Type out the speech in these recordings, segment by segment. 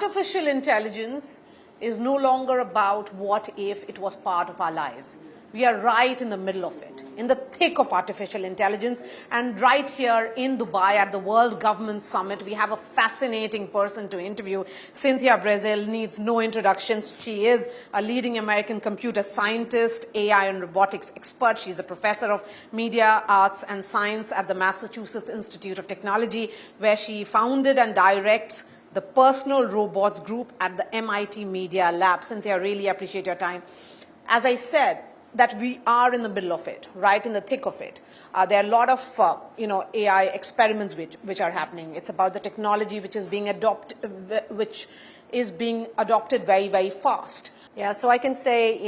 artificial intelligence is no longer about what if it was part of our lives. We are right in the middle of it, in the thick of artificial intelligence. And right here in Dubai at the World Government Summit, we have a fascinating person to interview. Cynthia Breazeal needs no introductions. She is a leading American computer scientist, AI and robotics expert. She's a professor of media, arts and science at the Massachusetts Institute of Technology, where she founded and directs the Personal Robots Group at the MIT Media Lab. Cynthia, I really appreciate your time. As I said, that we are in the middle of it, right in the thick of it. There are a lot of AI experiments which are happening. It's about the technology which is being adopted very, very fast. Yeah, so I can say,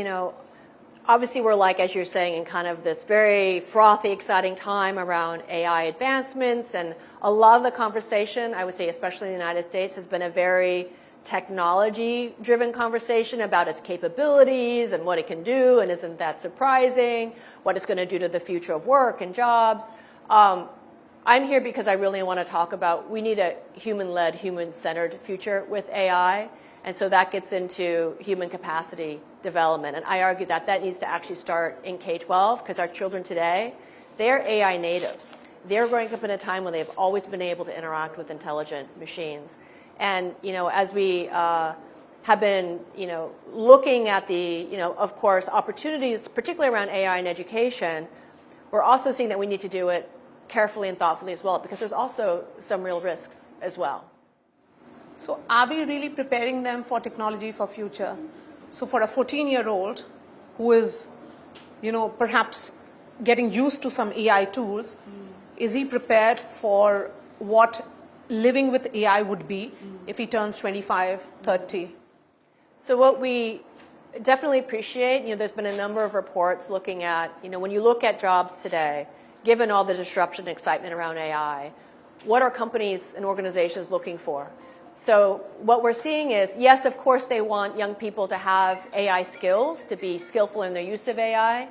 obviously we're like, as you're saying, in kind of this very frothy, exciting time around AI advancements, and a lot of the conversation, I would say, especially in the United States, has been a very technology-driven conversation about its capabilities and what it can do, and isn't that surprising, what it's going to do to the future of work and jobs. I'm here because I really want to talk about we need a human-led, human-centered future with AI, and so that gets into human capacity development. And I argue that that needs to actually start in K-12, because our children today, they're AI natives. They're growing up in a time when they've always been able to interact with intelligent machines. And, as we have been, looking at the, of course, opportunities, particularly around AI in education, we're also seeing that we need to do it carefully and thoughtfully as well, because there's also some real risks as well. So are we really preparing them for technology for future? So for a 14-year-old who is, perhaps getting used to some AI tools, is he prepared for what living with AI would be if he turns 25, 30? So what we definitely appreciate, there's been a number of reports looking at, when you look at jobs today, given all the disruption and excitement around AI, what are companies and organizations looking for? So what we're seeing is, yes, of course, they want young people to have AI skills, to be skillful in their use of AI.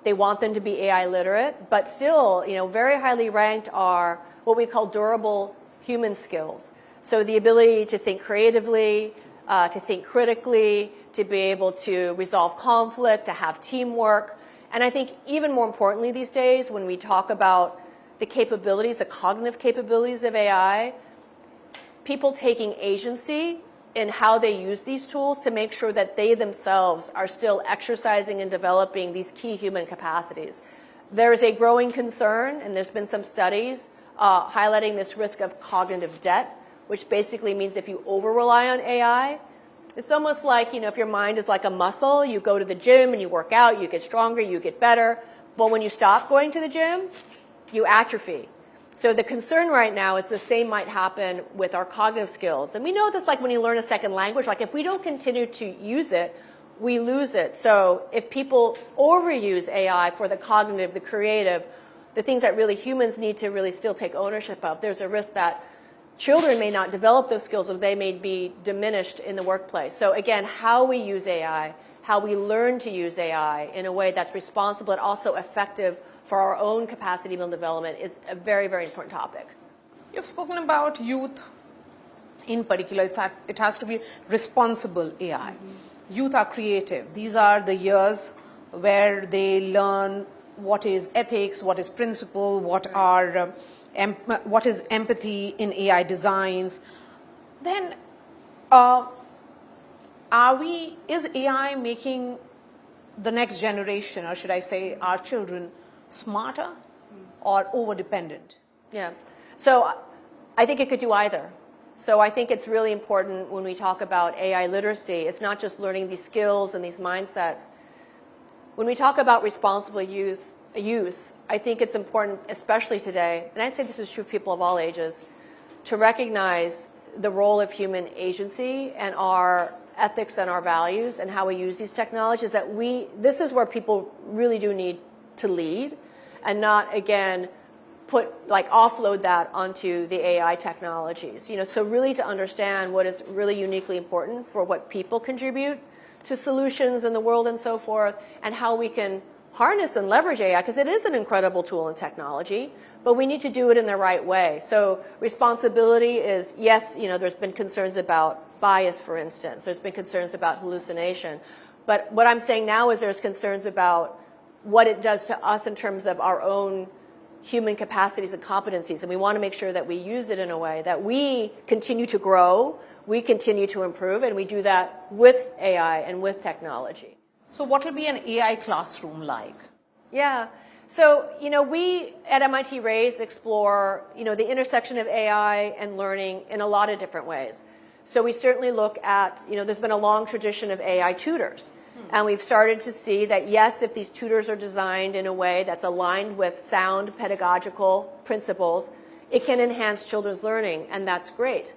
They want them to be AI literate, but still, very highly ranked are what we call durable human skills. So the ability to think creatively, to think critically, to be able to resolve conflict, to have teamwork. And I think even more importantly these days, when we talk about the capabilities, the cognitive capabilities of AI, people taking agency in how they use these tools to make sure that they themselves are still exercising and developing these key human capacities. There is a growing concern, and there's been some studies highlighting this risk of cognitive debt, which basically means if you over-rely on AI, it's almost like, if your mind is like a muscle, you go to the gym and you work out, you get stronger, you get better, but when you stop going to the gym, you atrophy. So the concern right now is the same might happen with our cognitive skills. And we know this like when you learn a second language, like if we don't continue to use it, we lose it. So if people overuse AI for the cognitive, the creative, the things that really humans need to really still take ownership of, there's a risk that children may not develop those skills, or they may be diminished in the workplace. So again, how we use AI, how we learn to use AI in a way that's responsible and also effective for our own capacity building development is a very, very important topic. You've spoken about youth in particular. It has to be responsible AI. Youth are creative. These are the years where they learn what is ethics, what is principle, what is empathy in AI designs. Then, is AI making the next generation, or should I say our children, smarter or over-dependent? Yeah. So I think it could do either. So I think it's really important when we talk about AI literacy, it's not just learning these skills and these mindsets. When we talk about responsible use, I think it's important, especially today, and I'd say this is true of people of all ages, to recognize the role of human agency and our ethics and our values and how we use these technologies. This is where people really do need to lead, and not, again, offload that onto the AI technologies. So really to understand what is really uniquely important for what people contribute to solutions in the world and so forth, and how we can harness and leverage AI, because it is an incredible tool and technology, but we need to do it in the right way. So responsibility is, yes, there's been concerns about bias, for instance. There's been concerns about hallucination. But what I'm saying now is there's concerns about what it does to us in terms of our own human capacities and competencies. And we want to make sure that we use it in a way that we continue to grow, we continue to improve, and we do that with AI and with technology. So what will be an AI classroom like? Yeah. So, we at MIT Raise explore, the intersection of AI and learning in a lot of different ways. So we certainly look at, there's been a long tradition of AI tutors. And we've started to see that, yes, if these tutors are designed in a way that's aligned with sound pedagogical principles, it can enhance children's learning, and that's great.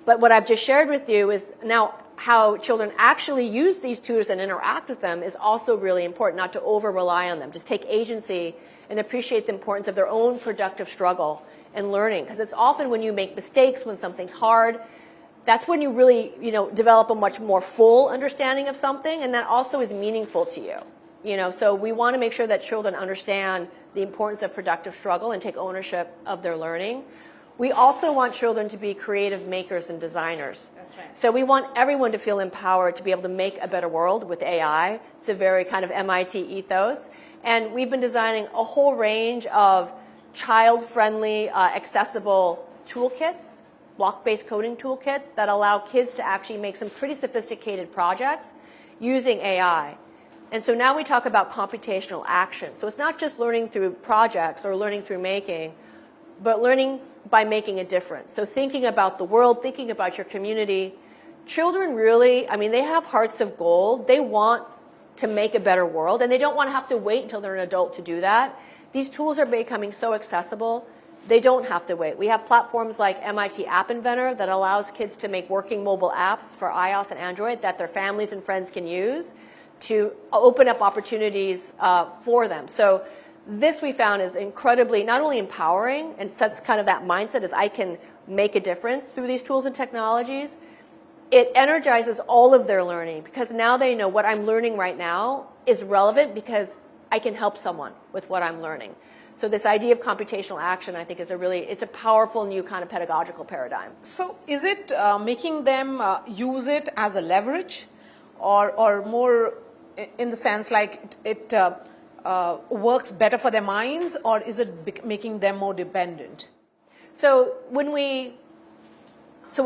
But what I've just shared with you is now how children actually use these tutors and interact with them is also really important, not to over-rely on them. Just take agency and appreciate the importance of their own productive struggle and learning. Because it's often when you make mistakes, when something's hard, that's when you really, develop a much more full understanding of something, and that also is meaningful to you. So we want to make sure that children understand the importance of productive struggle and take ownership of their learning. We also want children to be creative makers and designers. That's right. So we want everyone to feel empowered to be able to make a better world with AI. It's a very kind of MIT ethos. And we've been designing a whole range of child-friendly, accessible toolkits, block-based coding toolkits that allow kids to actually make some pretty sophisticated projects using AI. And so now we talk about computational action. So it's not just learning through projects or learning through making, but learning by making a difference. So thinking about the world, thinking about your community. Children really, they have hearts of gold. They want to make a better world, and they don't want to have to wait until they're an adult to do that. These tools are becoming so accessible, they don't have to wait. We have platforms like MIT App Inventor that allows kids to make working mobile apps for iOS and Android that their families and friends can use to open up opportunities for them. So this we found is incredibly not only empowering and sets kind of that mindset as I can make a difference through these tools and technologies. It energizes all of their learning because now they know what I'm learning right now is relevant because I can help someone with what I'm learning. So this idea of computational action, I think, it's a powerful new kind of pedagogical paradigm. So is it making them use it as a leverage or more in the sense like it works better for their minds, or is it making them more dependent? So we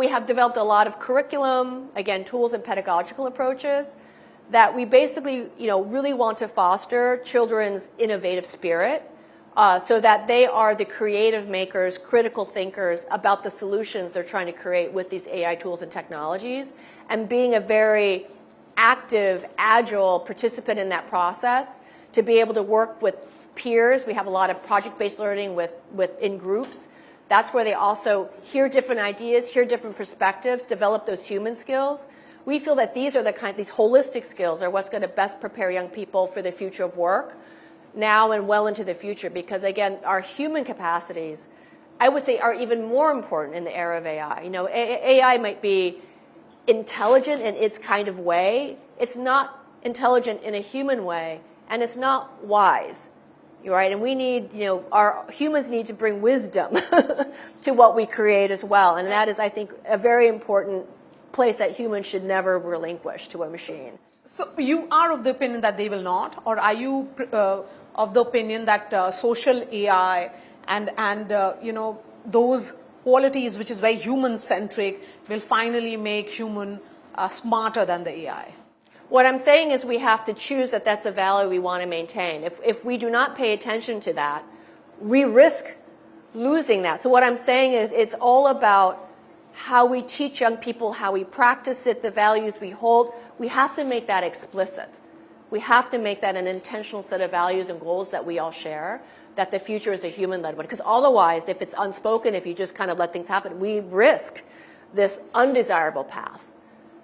have developed a lot of curriculum, again, tools and pedagogical approaches that we basically, really want to foster children's innovative spirit so that they are the creative makers, critical thinkers about the solutions they're trying to create with these AI tools and technologies, and being a very active, agile participant in that process to be able to work with peers. We have a lot of project-based learning in groups. That's where they also hear different ideas, hear different perspectives, develop those human skills. We feel that these are these holistic skills are what's going to best prepare young people for the future of work now and well into the future, because again, our human capacities, I would say, are even more important in the era of AI. AI might be intelligent in its kind of way. It's not intelligent in a human way, and it's not wise. Right? And we need, our humans need to bring wisdom to what we create as well. And that is, I think, a very important place that humans should never relinquish to a machine. So you are of the opinion that they will not, or are you of the opinion that social AI and those qualities which is very human-centric will finally make human smarter than the AI? What I'm saying is we have to choose that that's a value we want to maintain. If we do not pay attention to that, we risk losing that. So what I'm saying is it's all about how we teach young people, how we practice it, the values we hold. We have to make that explicit. We have to make that an intentional set of values and goals that we all share, that the future is a human-led one. Because otherwise, if it's unspoken, if you just kind of let things happen, we risk this undesirable path.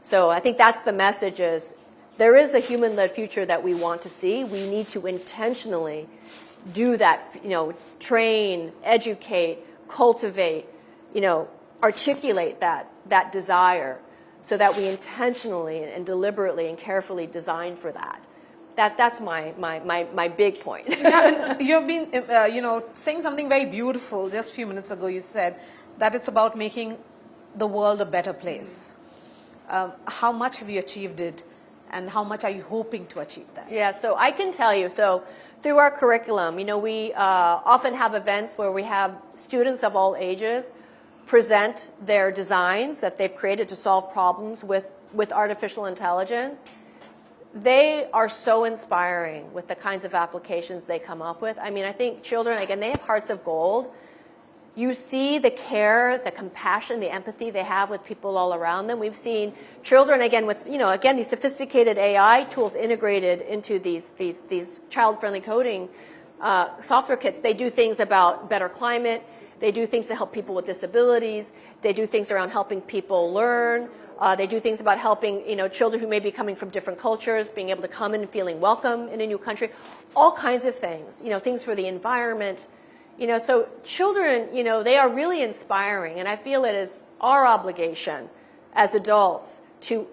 So I think that's the message is, there is a human-led future that we want to see. We need to intentionally do that, train, educate, cultivate, articulate that desire so that we intentionally and deliberately and carefully design for that. That's my big point. Yeah, and you've been, saying something very beautiful. Just a few minutes ago, you said that it's about making the world a better place. How much have you achieved it, and how much are you hoping to achieve that? Yeah, so I can tell you, so through our curriculum, we often have events where we have students of all ages present their designs that they've created to solve problems with artificial intelligence. They are so inspiring with the kinds of applications they come up with. I mean, I think children, again, they have hearts of gold. You see the care, the compassion, the empathy they have with people all around them. We've seen children, again, with, again, these sophisticated AI tools integrated into these child-friendly coding software kits. They do things about better climate. They do things to help people with disabilities. They do things around helping people learn. They do things about helping, children who may be coming from different cultures, being able to come in and feeling welcome in a new country. All kinds of things, things for the environment. So children, they are really inspiring, and I feel it is our obligation as adults to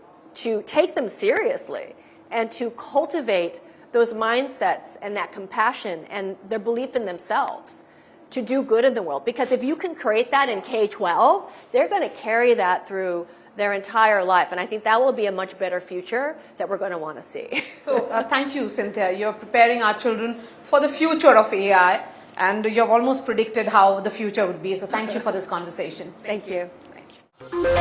take them seriously and to cultivate those mindsets and that compassion and their belief in themselves to do good in the world. Because if you can create that in K-12, they're going to carry that through their entire life. And I think that will be a much better future that we're going to want to see. So thank you, Cynthia. You're preparing our children for the future of AI, and you've almost predicted how the future would be. So thank you for this conversation. Thank you. Thank you.